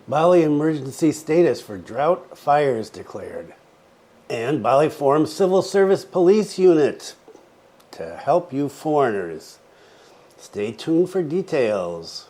Bali emergency status for drought fires declared. And Bali forms civil service police unit to help you foreigners. Stay tuned for details.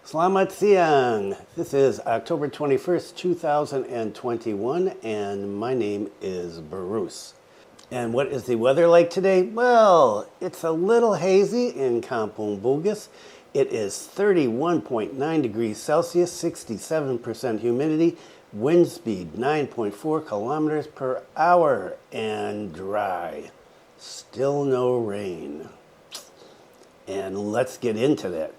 Selamat siang. This is October 21st, 2021, and my name is Bruce. And what is the weather like today? Well, it's a little hazy in Kampung Bugis. It is 31.9 degrees Celsius, 67% humidity, wind speed 9.4 kilometers per hour, and dry. Still no rain. And let's get into that.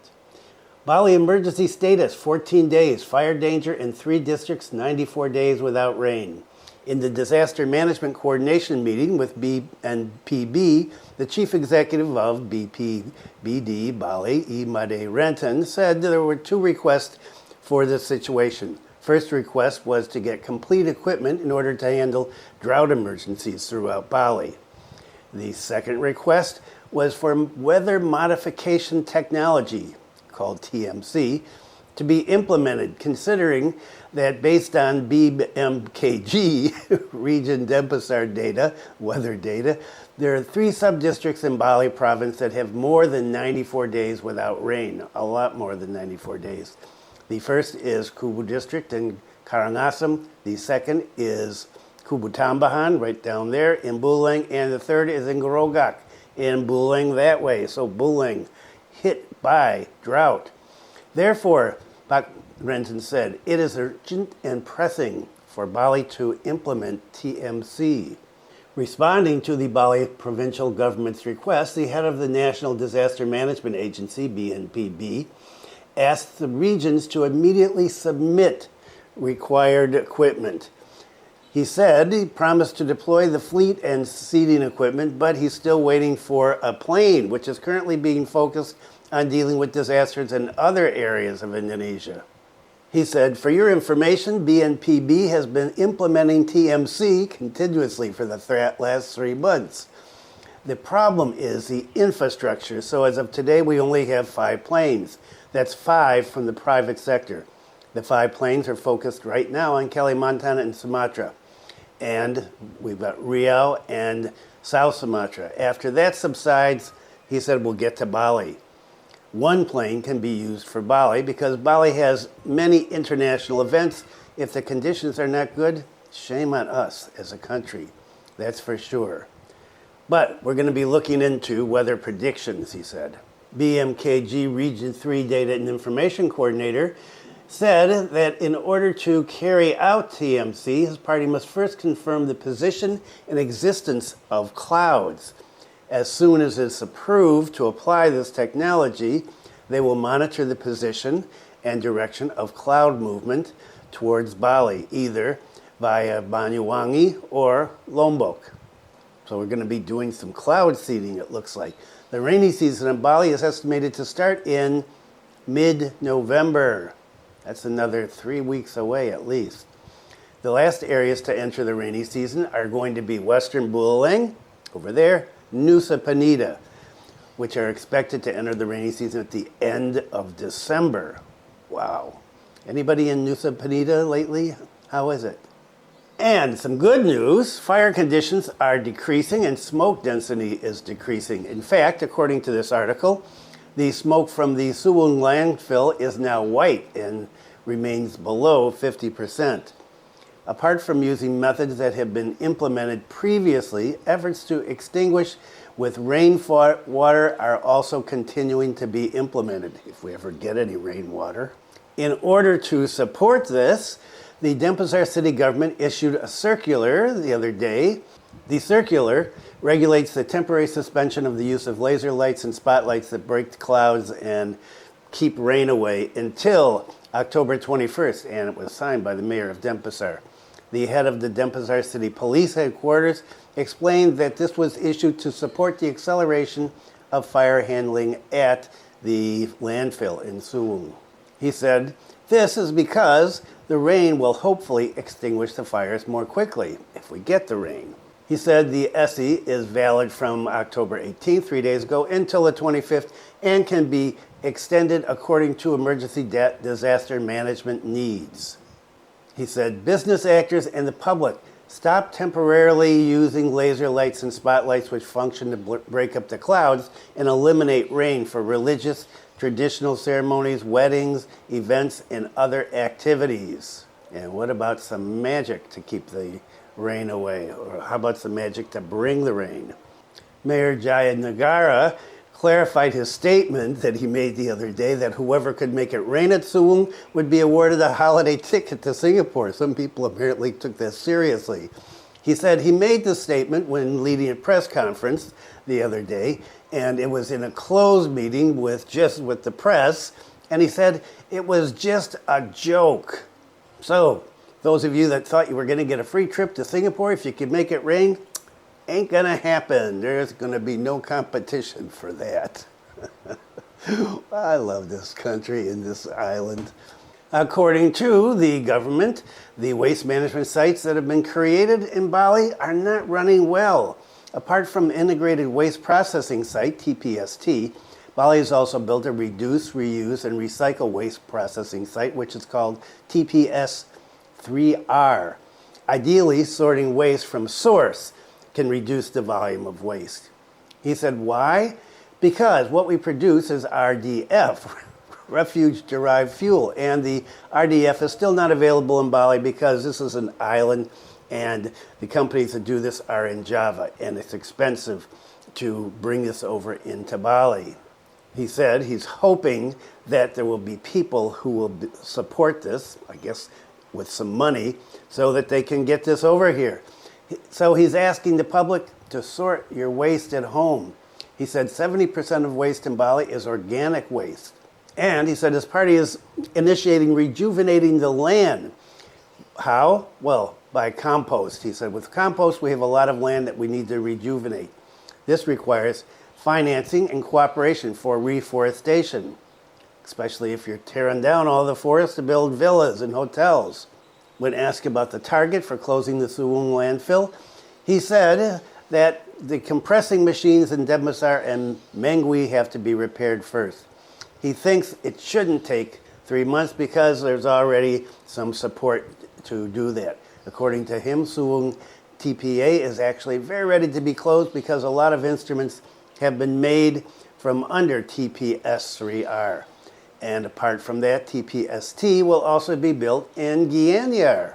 Bali emergency status, 14 days. Fire danger in 3 districts, 94 days without rain. In the Disaster Management Coordination meeting with BNPB, the chief executive of BPBD, Bali, Imade Renton, said there were 2 requests for this situation. First request was to get complete equipment in order to handle drought emergencies throughout Bali. The second request was for weather modification technology, called TMC, to be implemented, considering that based on BMKG, Region Denpasar data, weather data, there are 3 sub-districts in Bali province that have more than 94 days without rain, a lot more than 94 days. The first is Kubu District in Karangasem, the second is Kubu Tambahan, right down there in Buleng, and the third is in Gorogak, in Buleng that way. So Buleng, hit by drought. Therefore, Pak Renton said, it is urgent and pressing for Bali to implement TMC. Responding to the Bali provincial government's request, the head of the National Disaster Management Agency, BNPB, asked the regions to immediately submit required equipment. He said he promised to deploy the fleet and seeding equipment, but he's still waiting for a plane, which is currently being focused on dealing with disasters in other areas of Indonesia. He said, for your information, BNPB has been implementing TMC continuously for the last 3 months. The problem is the infrastructure, so as of today we only have 5 planes. That's 5 from the private sector. The 5 planes are focused right now on Kalimantan and Sumatra. And we've got Riau and South Sumatra. After that subsides, he said we'll get to Bali. 1 plane can be used for Bali because Bali has many international events. If the conditions are not good, shame on us as a country. That's for sure. But we're going to be looking into weather predictions, he said. BMKG Region 3 Data and Information Coordinator said that in order to carry out TMC, his party must first confirm the position and existence of clouds. As soon as it's approved to apply this technology, they will monitor the position and direction of cloud movement towards Bali, either via Banyuwangi or Lombok. So we're going to be doing some cloud seeding, it looks like. The rainy season in Bali is estimated to start in mid-November. That's another 3 weeks away at least. The last areas to enter the rainy season are going to be Western Buleleng, over there, Nusa Penida, which are expected to enter the rainy season at the end of December. Wow. Anybody in Nusa Penida lately? How is it? And some good news, fire conditions are decreasing and smoke density is decreasing. In fact, according to this article, the smoke from the Suwon landfill is now white and remains below 50%. Apart from using methods that have been implemented previously, efforts to extinguish with rainwater are also continuing to be implemented, if we ever get any rainwater. In order to support this, the Denpasar city government issued a circular the other day. The circular regulates the temporary suspension of the use of laser lights and spotlights that break clouds and keep rain away until October 21st, and it was signed by the mayor of Denpasar. The head of the Denpasar City Police Headquarters explained that this was issued to support the acceleration of fire handling at the landfill in Suwon. He said, this is because the rain will hopefully extinguish the fires more quickly, if we get the rain. He said the ESI is valid from October 18th, 3 days ago, until the 25th, and can be extended according to emergency disaster management needs. He said business actors and the public stop temporarily using laser lights and spotlights which function to break up the clouds and eliminate rain for religious, traditional ceremonies, weddings, events, and other activities. And what about some magic to keep the rain away? Or how about some magic to bring the rain? Mayor Jayanagara clarified his statement that he made the other day that whoever could make it rain at Suwung would be awarded a holiday ticket to Singapore. Some people apparently took that seriously. He said he made this statement when leading a press conference the other day, and it was in a closed meeting with the press, and he said it was just a joke. So, those of you that thought you were going to get a free trip to Singapore if you could make it rain, ain't gonna happen. There's gonna be no competition for that. I love this country and this island. According to the government, the waste management sites that have been created in Bali are not running well. Apart from integrated waste processing site, TPST, Bali has also built a reduce, reuse, and recycle waste processing site, which is called TPS3R. Ideally, sorting waste from source can reduce the volume of waste. He said, why? Because what we produce is RDF, refuge-derived fuel, and the RDF is still not available in Bali because this is an island and the companies that do this are in Java, and it's expensive to bring this over into Bali. He said he's hoping that there will be people who will support this, I guess with some money, so that they can get this over here. So he's asking the public to sort your waste at home. He said 70% of waste in Bali is organic waste. And he said his party is initiating rejuvenating the land. How? Well, by compost. He said with compost we have a lot of land that we need to rejuvenate. This requires financing and cooperation for reforestation, especially if you're tearing down all the forests to build villas and hotels. When asked about the target for closing the Suwung landfill, he said that the compressing machines in Denpasar and Mengwi have to be repaired first. He thinks it shouldn't take 3 months because there's already some support to do that. According to him, Suwung TPA is actually very ready to be closed because a lot of instruments have been made from under TPS3R. And apart from that, TPST will also be built in Gianyar.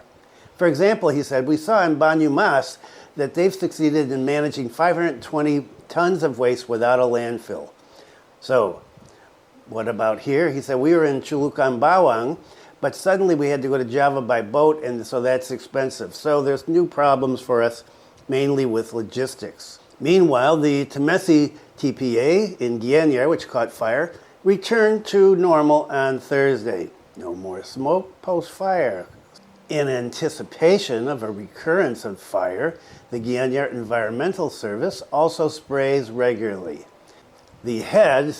For example, he said, we saw in Banyu Mas that they've succeeded in managing 520 tons of waste without a landfill. So, what about here? He said, we were in Chulukan Bawang, but suddenly we had to go to Java by boat, and so that's expensive. So there's new problems for us, mainly with logistics. Meanwhile, the Temesi TPA in Gianyar, which caught fire, returned to normal on Thursday. No more smoke post-fire. In anticipation of a recurrence of fire, the Gianyar Environmental Service also sprays regularly. The head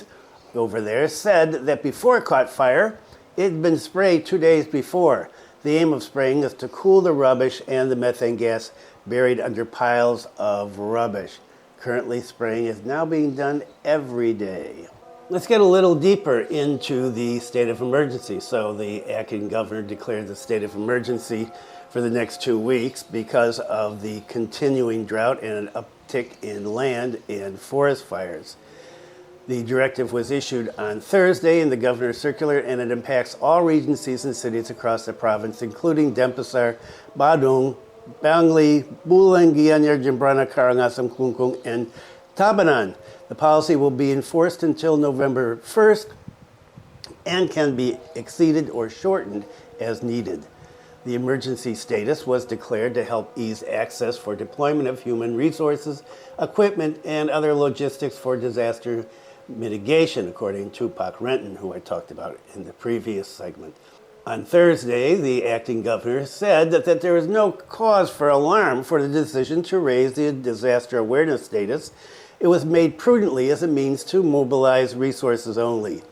over there said that before it caught fire, it had been sprayed 2 days before. The aim of spraying is to cool the rubbish and the methane gas buried under piles of rubbish. Currently, spraying is now being done every day. Let's get a little deeper into the state of emergency. So the acting governor declared the state of emergency for the next 2 weeks because of the continuing drought and an uptick in land and forest fires. The directive was issued on Thursday in the governor's circular, and it impacts all regencies and cities across the province, including Denpasar, Badung, Bangli, Bulan, Gianyar, Jembrana, Karangasem, Klungkung, and Tabanan. The policy will be enforced until November 1st and can be exceeded or shortened as needed. The emergency status was declared to help ease access for deployment of human resources, equipment, and other logistics for disaster mitigation, according to Pak Renton, who I talked about in the previous segment. On Thursday, the acting governor said that there is no cause for alarm for the decision to raise the disaster awareness status. It was made prudently as a means to mobilize resources only.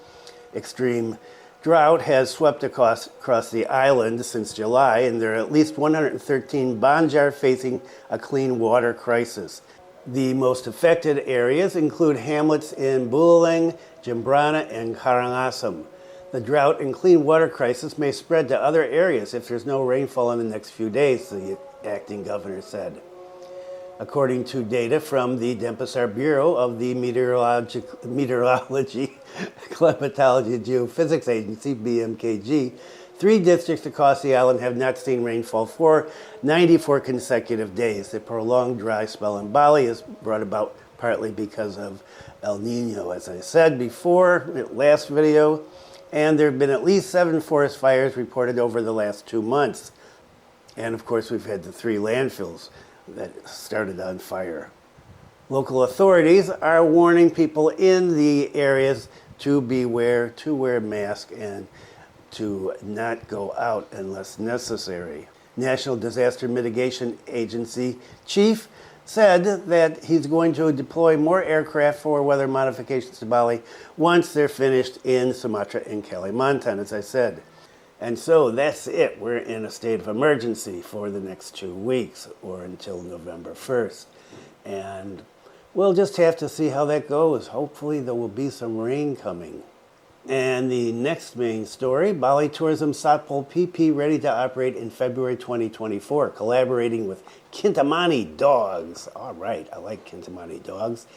Extreme Drought has swept across the island since July, and there are at least 113 Banjar facing a clean water crisis. The most affected areas include hamlets in Buleleng, Jembrana, and Karangasem. The drought and clean water crisis may spread to other areas if there's no rainfall in the next few days, the acting governor said. According to data from the Denpasar Bureau of the Meteorology, Climatology and Geophysics Agency, BMKG, 3 districts across the island have not seen rainfall for 94 consecutive days. The prolonged dry spell in Bali is brought about partly because of El Nino, as I said before, last video, and there have been at least 7 forest fires reported over the last 2 months. And of course, we've had the 3 landfills that started on fire. Local authorities are warning people in the areas to beware, to wear masks, and to not go out unless necessary. National Disaster Mitigation Agency chief said that he's going to deploy more aircraft for weather modifications to Bali once they're finished in Sumatra and Kalimantan, as I said. And so that's it. We're in a state of emergency for the next 2 weeks or until November 1st. And we'll just have to see how that goes. Hopefully there will be some rain coming. And the next main story, Bali Tourism Satpol PP ready to operate in February 2024, collaborating with Kintamani dogs. All right, I like Kintamani dogs.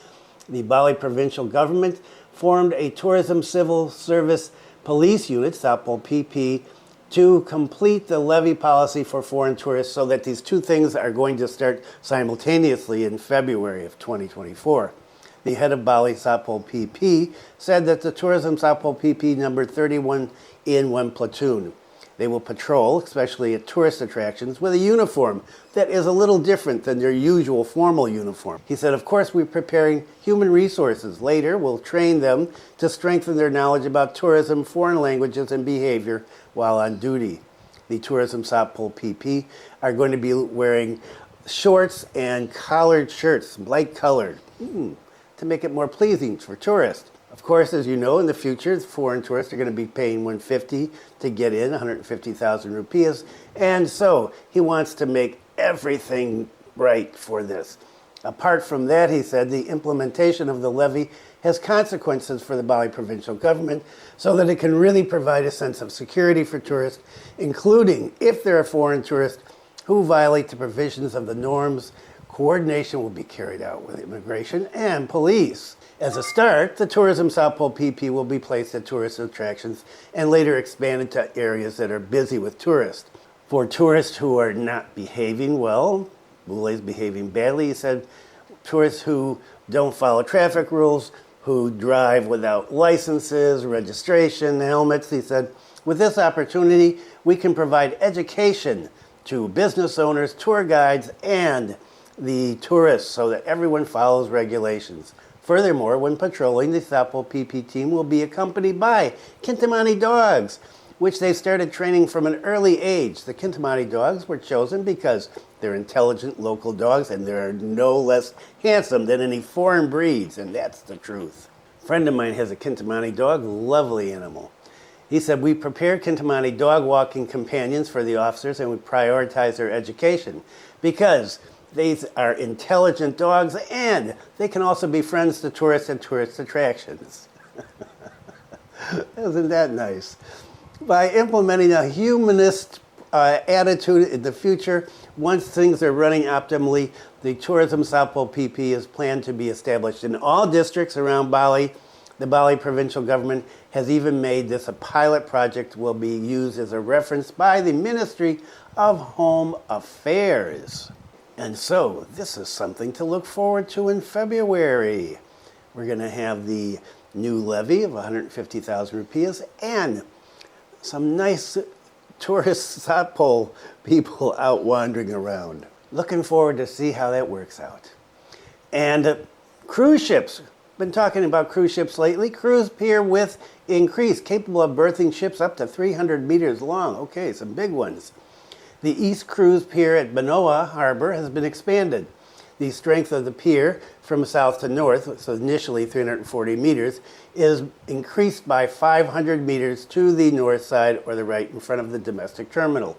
The Bali provincial government formed a tourism civil service police unit, Satpol PP, to complete the levy policy for foreign tourists so that these 2 things are going to start simultaneously in February of 2024. The head of Bali Satpol PP said that the tourism Satpol PP numbered 31 in 1 platoon. They will patrol, especially at tourist attractions, with a uniform that is a little different than their usual formal uniform. He said, of course, we're preparing human resources. Later, we'll train them to strengthen their knowledge about tourism, foreign languages, and behavior while on duty. The tourism Satpol PP are going to be wearing shorts and collared shirts, light colored, to make it more pleasing for tourists. Of course, as you know, in the future, foreign tourists are going to be paying 150 to get in, 150,000 rupees. And so he wants to make everything right for this. Apart from that, he said, the implementation of the levy has consequences for the Bali provincial government so that it can really provide a sense of security for tourists, including if there are foreign tourists who violate the provisions of the norms. Coordination will be carried out with immigration and police. As a start, the tourism Satpol PP will be placed at tourist attractions and later expanded to areas that are busy with tourists. For tourists who are not behaving well, Bule is behaving badly, he said, tourists who don't follow traffic rules, who drive without licenses, registration, helmets, he said, with this opportunity, we can provide education to business owners, tour guides, and the tourists so that everyone follows regulations. Furthermore, when patrolling, the Satpol PP team will be accompanied by Kintamani dogs, which they started training from an early age. The Kintamani dogs were chosen because they're intelligent local dogs and they're no less handsome than any foreign breeds, and that's the truth. A friend of mine has a Kintamani dog, lovely animal. He said, we prepare Kintamani dog walking companions for the officers and we prioritize their education because these are intelligent dogs, and they can also be friends to tourists and tourist attractions. Isn't that nice? By implementing a humanist attitude in the future, once things are running optimally, the tourism Satpol PP is planned to be established in all districts around Bali. The Bali provincial government has even made this a pilot project will be used as a reference by the Ministry of Home Affairs. And so, this is something to look forward to in February. We're going to have the new levy of 150,000 rupees and some nice tourist Satpol people out wandering around. Looking forward to see how that works out. And cruise ships. Been talking about cruise ships lately. Cruise pier width increased, capable of berthing ships up to 300 meters long. Okay, some big ones. The East Cruise Pier at Benoa Harbor has been expanded. The strength of the pier from south to north, so initially 340 meters, is increased by 500 meters to the north side or the right in front of the domestic terminal.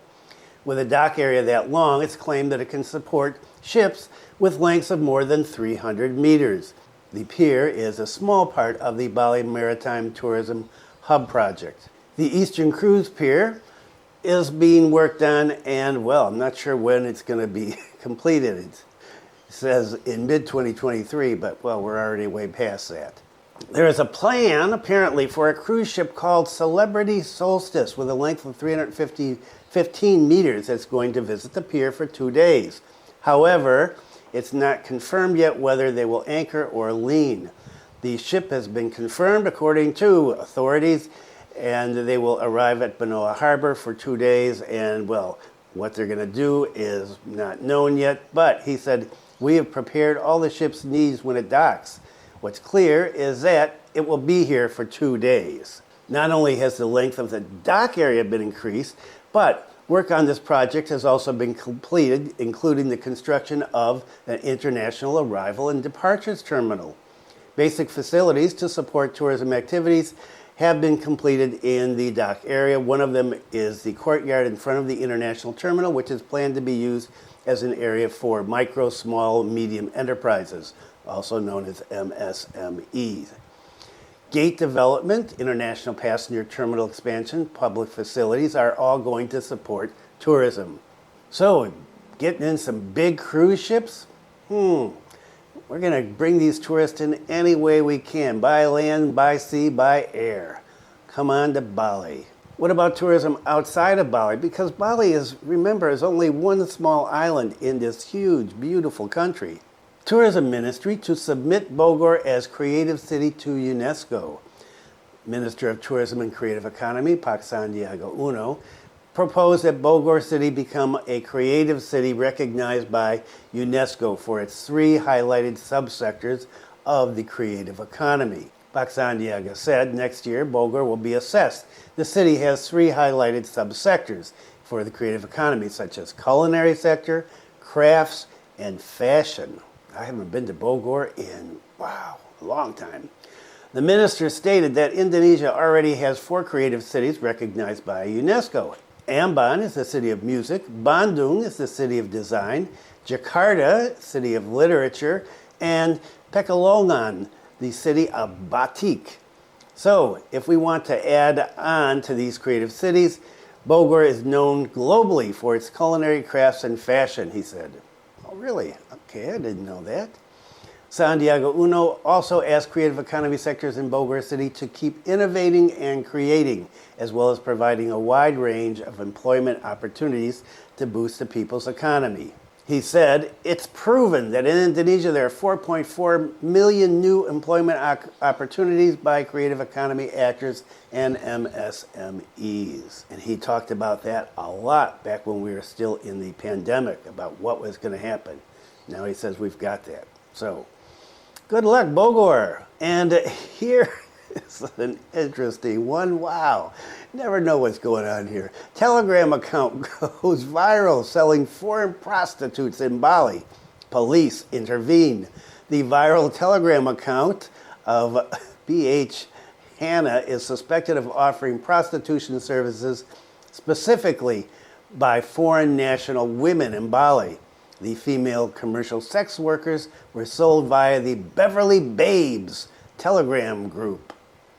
With a dock area that long, it's claimed that it can support ships with lengths of more than 300 meters. The pier is a small part of the Bali Maritime Tourism Hub project. The Eastern Cruise Pier is being worked on, and well, I'm not sure when it's going to be completed. It says in mid-2023, but well, we're already way past that. There is a plan, apparently, for a cruise ship called Celebrity Solstice with a length of 315 meters that's going to visit the pier for 2 days. However, it's not confirmed yet whether they will anchor or lean. The ship has been confirmed according to authorities, and they will arrive at Benoa Harbor for 2 days, and well, what they're going to do is not known yet, but he said, "We have prepared all the ship's needs when it docks. What's clear is that it will be here for 2 days." Not only has the length of the dock area been increased, but work on this project has also been completed, including the construction of an international arrival and departures terminal. Basic facilities to support tourism activities have been completed in the dock area. One of them is the courtyard in front of the international terminal, which is planned to be used as an area for micro, small, medium enterprises, also known as MSMEs. Gate development, international passenger terminal expansion, public facilities are all going to support tourism. So, getting in some big cruise ships? We're going to bring these tourists in any way we can, by land, by sea, by air. Come on to Bali. What about tourism outside of Bali? Because Bali is only one small island in this huge, beautiful country. Tourism Ministry to submit Bogor as creative city to UNESCO. Minister of Tourism and Creative Economy, Pak Sandiaga proposed that Bogor City become a creative city recognized by UNESCO for its 3 highlighted subsectors of the creative economy. Pak Sandiaga said next year Bogor will be assessed. The city has 3 highlighted subsectors for the creative economy, such as culinary sector, crafts, and fashion. I haven't been to Bogor in, a long time. The minister stated that Indonesia already has 4 creative cities recognized by UNESCO. Ambon is the city of music, Bandung is the city of design, Jakarta, city of literature, and Pekalongan, the city of batik. So, if we want to add on to these creative cities, Bogor is known globally for its culinary, crafts, and fashion, he said. Oh, really? Okay, I didn't know that. Sandiago Uno also asked creative economy sectors in Bogor City to keep innovating and creating, as well as providing a wide range of employment opportunities to boost the people's economy. He said, "It's proven that in Indonesia there are 4.4 million new employment opportunities by creative economy actors and MSMEs." And he talked about that a lot back when we were still in the pandemic, about what was going to happen. Now he says we've got that. So, good luck, Bogor. And here is an interesting one. Wow. Never know what's going on here. Telegram account goes viral selling foreign prostitutes in Bali. Police intervene. The viral Telegram account of BH Hannah is suspected of offering prostitution services specifically by foreign national women in Bali. The female commercial sex workers were sold via the Beverly Babes Telegram group.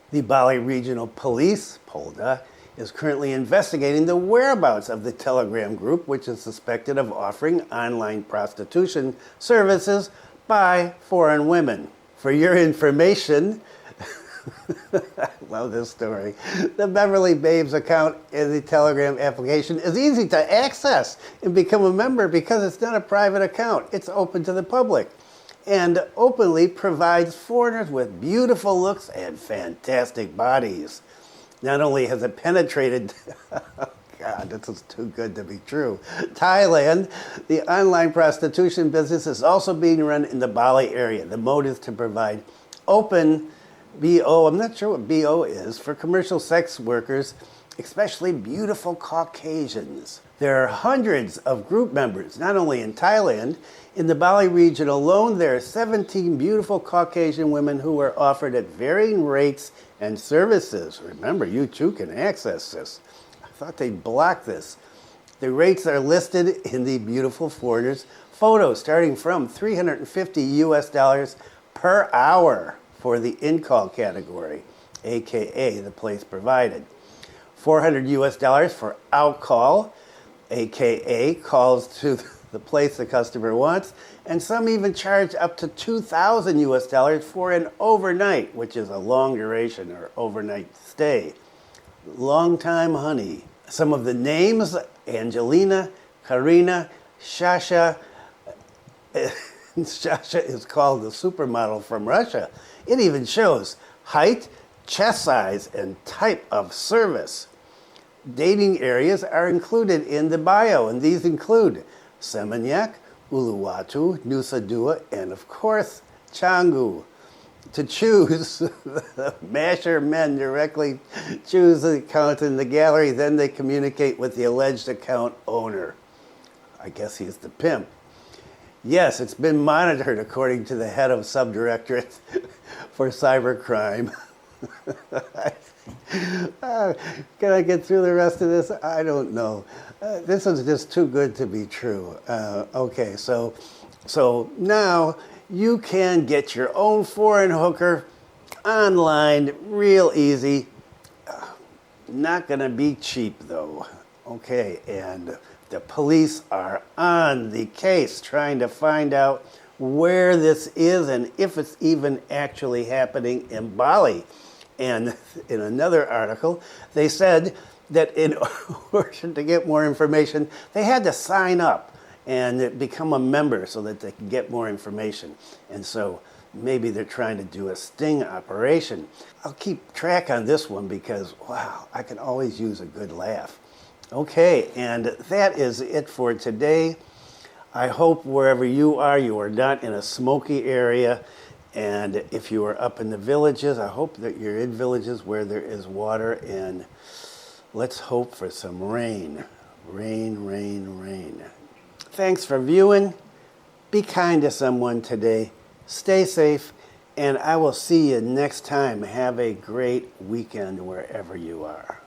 The Bali Regional Police, Polda, is currently investigating the whereabouts of the Telegram group, which is suspected of offering online prostitution services by foreign women. For your information, I love this story. The Beverly Babes account in the Telegram application is easy to access and become a member because it's not a private account. It's open to the public and openly provides foreigners with beautiful looks and fantastic bodies. Not only has it penetrated, oh God, this is too good to be true, Thailand, the online prostitution business is also being run in the Bali area. The mode is to provide open BO, I'm not sure what BO is, for commercial sex workers, especially beautiful Caucasians. There are hundreds of group members, not only in Thailand. In the Bali region alone, there are 17 beautiful Caucasian women who are offered at varying rates and services. Remember, you too can access this. I thought they'd block this. The rates are listed in the beautiful foreigners' photos, starting from $350 per hour for the in-call category, aka the place provided. $400 for out-call, aka calls to the place the customer wants, and some even charge up to $2,000 for an overnight, which is a long duration or overnight stay. Long time honey. Some of the names: Angelina, Karina, Shasha. Shasha is called the supermodel from Russia. It even shows height, chest size, and type of service. Dating areas are included in the bio, and these include Seminyak, Uluwatu, Nusa Dua, and of course, Canggu. To choose, the masher men directly choose the account in the gallery, then they communicate with the alleged account owner. I guess he's the pimp. Yes, it's been monitored according to the head of subdirectorate for cybercrime. Can I get through the rest of this? I don't know. This is just too good to be true. Okay, so now you can get your own foreign hooker online real easy. Not gonna be cheap though. Okay, and the police are on the case trying to find out where this is and if it's even actually happening in Bali. And in another article, they said that in order to get more information, they had to sign up and become a member so that they can get more information. And so maybe they're trying to do a sting operation. I'll keep track on this one because, wow, I can always use a good laugh. Okay, and that is it for today. I hope wherever you are not in a smoky area. And if you are up in the villages, I hope that you're in villages where there is water, and let's hope for some rain. Rain, rain, rain. Thanks for viewing. Be kind to someone today. Stay safe, and I will see you next time. Have a great weekend wherever you are.